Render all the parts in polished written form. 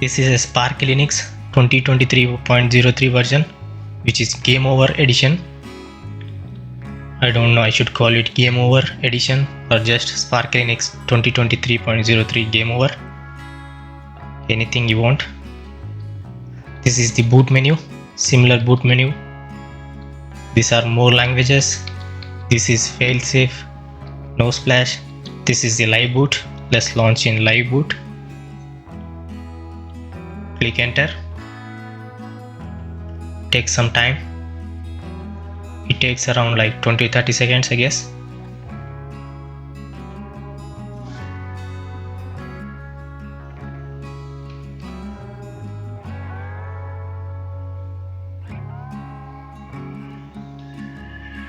This is a SparkyLinux 2023.03 version, which is GameOver edition. I don't know, I should call it GameOver edition or just SparkyLinux 2023.03 GameOver. Anything you want. This is the boot menu, similar boot menu. These are more languages. This is failsafe, no splash. This is the live boot. Let's launch in live boot. Click enter. Takes some time. It takes around like 20-30 seconds, I guess.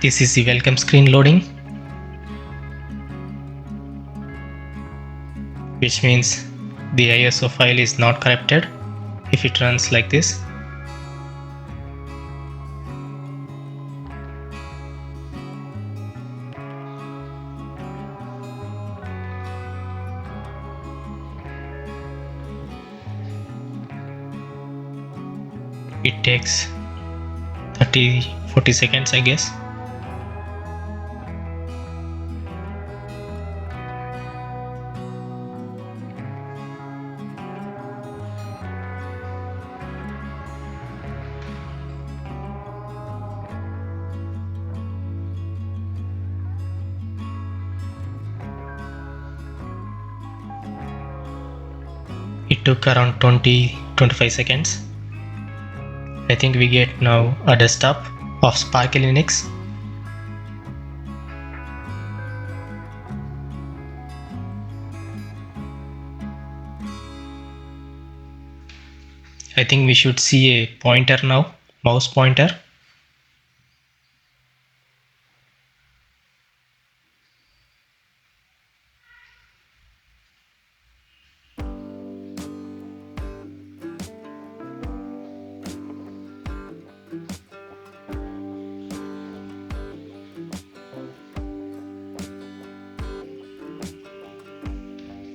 This is the welcome screen loading, which means the ISO file is not corrupted if it runs like this. It takes 30-40 seconds, I guess. It took around 20-25 seconds. I think we get now a desktop of SparkyLinux. I think we should see a pointer now, mouse pointer.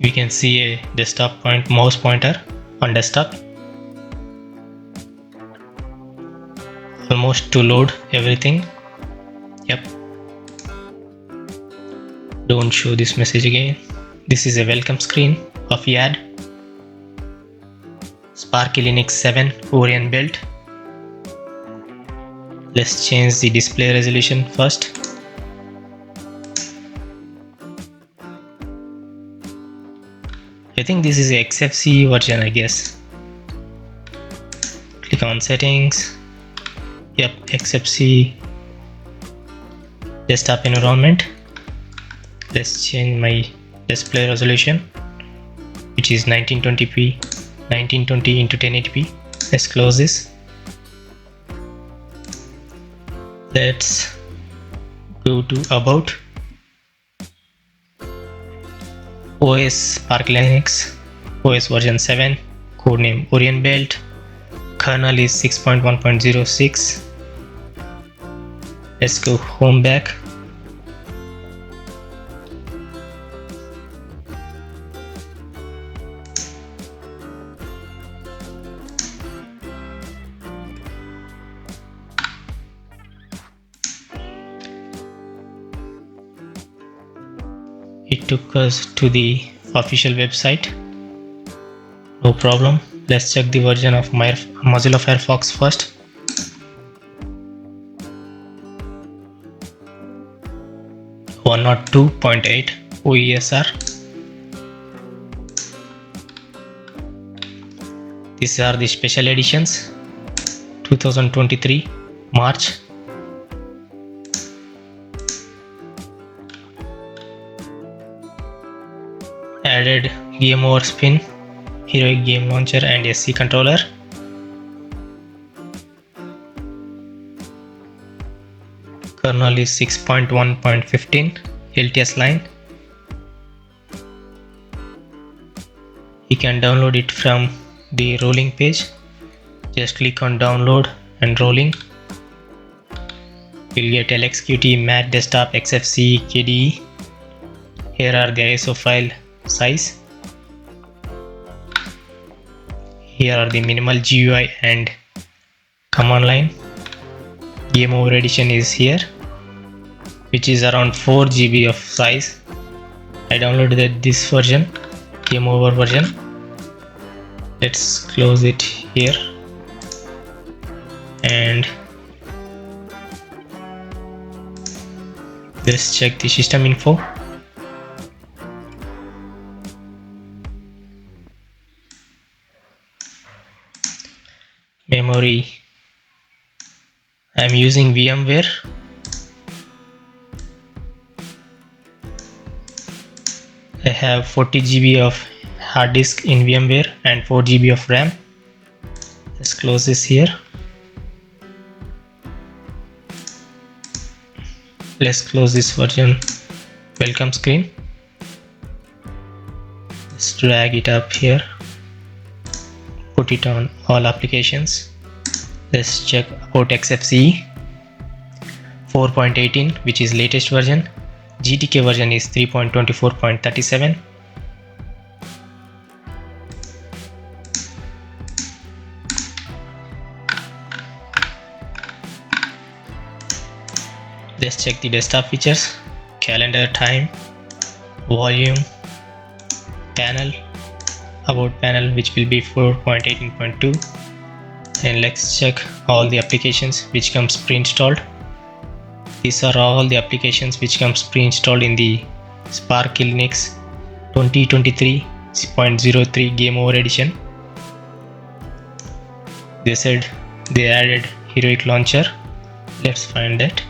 We can see a desktop mouse pointer on desktop. Almost to load everything. Yep. Don't show this message again. This is a welcome screen of YAD. SparkyLinux 7 Orion build. Let's change the display resolution first. I think this is a xfce version, I guess. Click on settings. Yep, xfce desktop environment. Let's change my display resolution, which is 1920p 1920 into 1080p. Let's close this. Let's go to about. OS SparkyLinux, OS version 7, codename Orion build, kernel is 6.1.06. Let's go home back. It took us to the official website. No problem. Let's check the version of Mozilla Firefox first. One or 2.8 OESR. These are the special editions. 2023 March. Added GameOver spin, heroic game launcher and SC controller. Kernel is 6.1.15 LTS line. You can download it from the rolling page. Just click on download and rolling. You'll get LXQT, Mac Desktop, XFCE, KDE. Here are the ISO file size. Here are the minimal GUI and command line. GameOver edition is here, which is around 4 GB of size. I downloaded this version, GameOver version. Let's close it here and let's check the system info. Memory, I'm using VMware. I have 40 GB of hard disk in VMware and 4 GB of RAM. Let's close this here. Let's close this version welcome screen. Let's drag it up here. Put it on all applications. Let's check about xfce 4.18, which is latest version. GTK version is 3.24.37. Let's check the desktop features: calendar, time, volume, panel, about panel, which will be 4.18.2, and let's check all the applications which comes pre-installed. These are all the applications which comes pre-installed in the SparkyLinux 2023.03 GameOver edition. They said they added Heroic Launcher. Let's find that.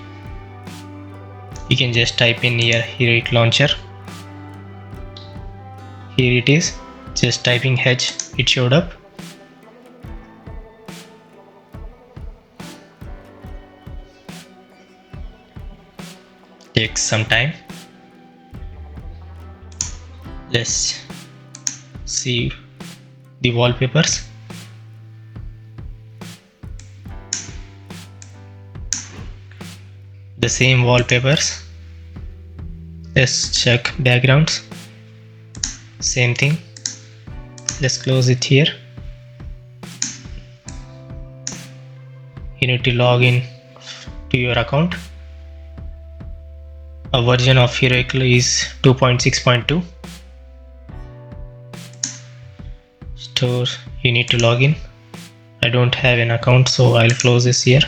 You can just type in here Heroic Launcher. Here it is. Just typing H, it showed up. Takes some time. Let's see the wallpapers. The same wallpapers. Let's check backgrounds. Same thing. Let's close it here. You need to log in to your account. A version of Heroic is 2.6.2. Store, you need to log in. I don't have an account, so I'll close this here.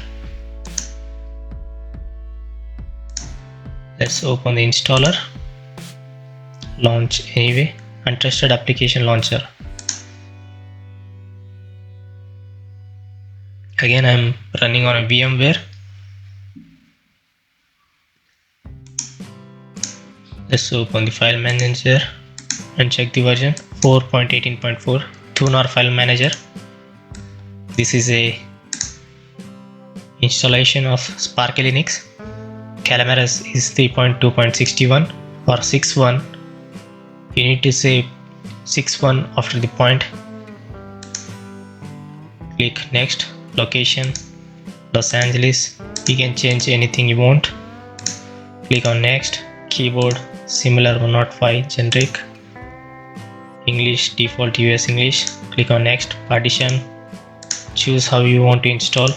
Let's open the installer. Launch anyway. Untrusted application launcher. Again, I'm running on a VMware. Let's open the file manager and check the version 4.18.4 Thunar file manager. This is a installation of SparkyLinux. Calamares is 3.2.61 or 6.1. You need to say 6.1 after the point. Click next. Location Los Angeles. You can change anything you want. Click on next. Keyboard similar 105 generic. English default US English. Click on next. Partition, choose how you want to install.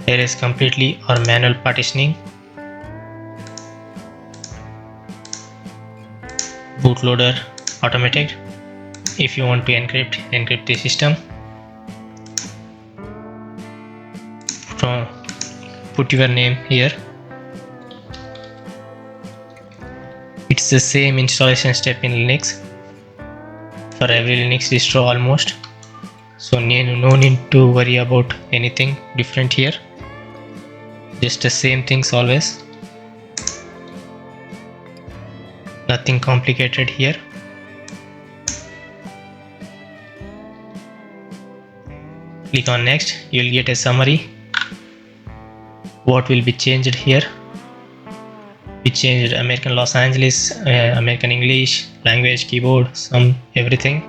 There is completely or manual partitioning. Bootloader automated. If you want to encrypt the system, put your name here. It's the same installation step in Linux for every Linux distro almost, so no need to worry about anything different here. Just the same things always, nothing complicated here. Click on next. You'll get a summary. What will be changed here? We changed American Los Angeles, American English, language, keyboard, everything.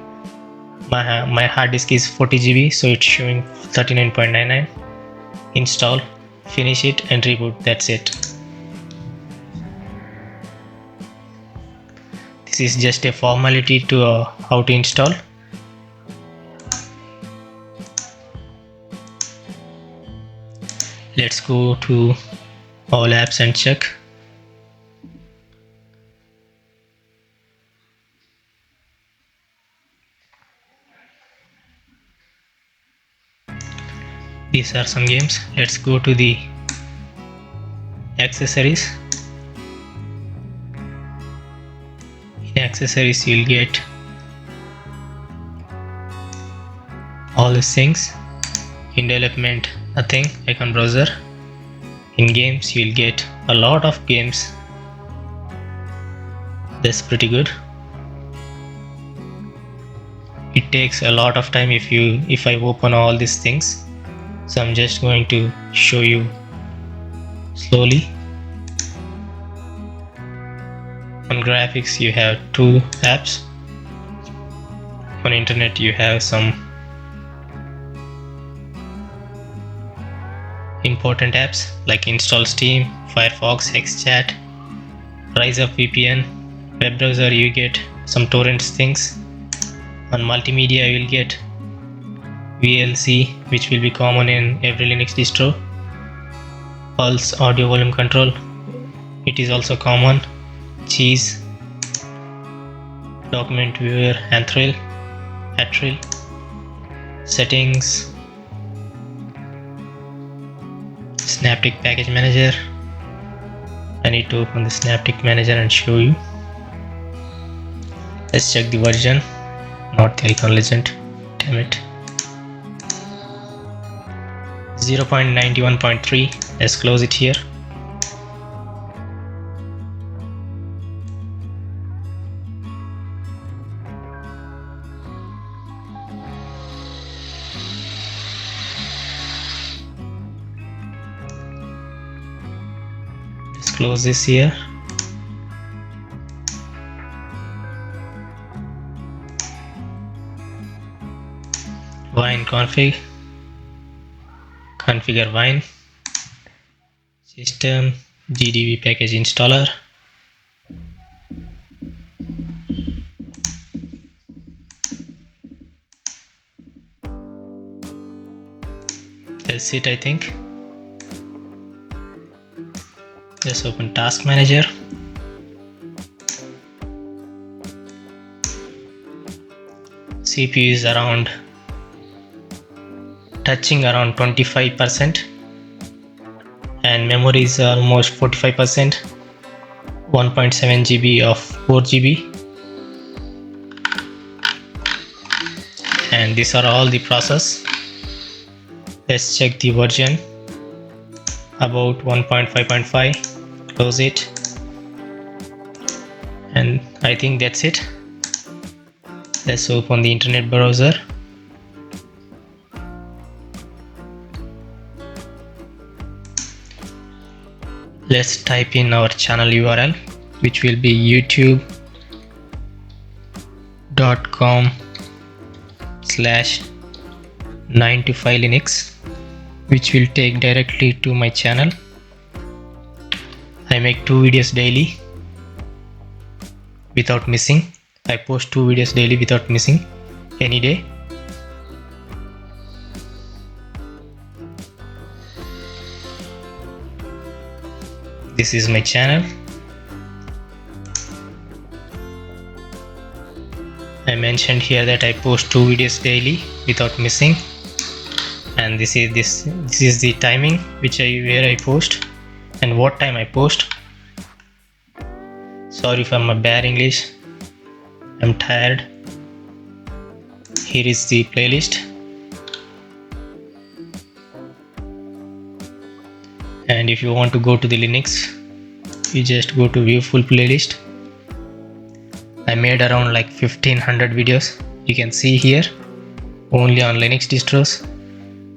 My hard disk is 40 GB, so it's showing 39.99. Install, finish it and reboot. That's it. This is just a formality to how to install. Let's go to all apps and check. These are some games. Let's go to the accessories. In accessories you'll get all these things. In development, nothing. Icon browser. In games you'll get a lot of games. That's pretty good. It takes a lot of time if I open all these things, so I'm just going to show you slowly. On graphics you have 2 apps. On internet you have some important apps like install Steam, Firefox, XChat, Rise Up VPN. Web browser you get some torrents things. On multimedia you will get VLC, which will be common in every Linux distro. Pulse audio volume control, it is also common. Cheese, document viewer, Anthrill, settings, Synaptic package manager. I need to open the Synaptic manager and show you. Let's check the version. Not the icon legend, damn it. 0.91.3. let's close it here. Let's close this here. Wine configure wine system GDB package installer. That's it, I think. Let's open task manager. CPU is touching around 25% and memory is almost 45%. 1.7 GB of 4 GB, and these are all the process. Let's check the version. About 1.5.5. close it, and I think that's it. Let's open the internet browser. Let's type in our channel URL, which will be youtube.com/9to5linux, which will take directly to my channel. I make 2 videos daily without missing. I post 2 videos daily without missing any day. This is my channel. I mentioned here that I post 2 videos daily without missing, and this is the timing where I post and what time I post. Sorry for my bad English, I'm tired. Here is the playlist, and if you want to go to the Linux, you just go to view full playlist. I made around like 1500 videos. You can see here, only on Linux distros.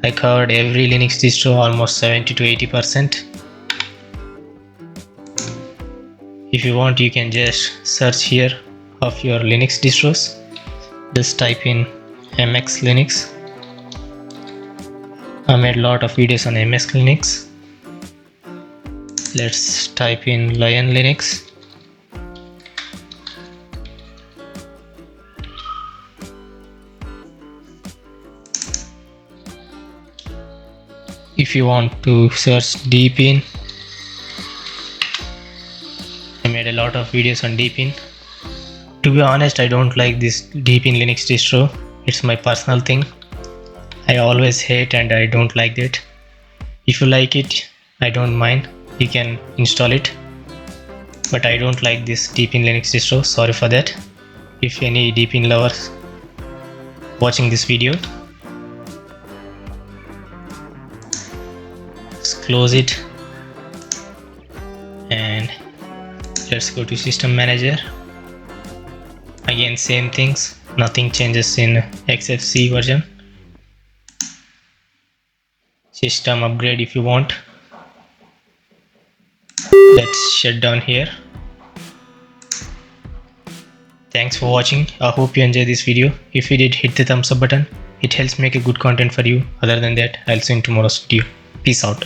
I covered every Linux distro, almost 70 to 80%. If you want, you can just search here of your Linux distros. Just type in MX Linux. I made a lot of videos on MX Linux. Let's type in Lion Linux. if you want to search Debian, I made a lot of videos on Debian. To be honest, I don't like this Debian Linux distro. It's my personal thing. I always hate and I don't like it. If you like it, I don't mind. You can install it. But I don't like this Debian Linux distro. Sorry for that. If any Debian lovers watching this video, let's close it and let's go to System Manager. Again, same things, nothing changes in xfce version. System upgrade if you want. Let's shut down here. Thanks for watching. I hope you enjoyed this video. If you did, hit the thumbs up button. It helps make a good content for you. Other than that, I'll see you in tomorrow's video. Peace out.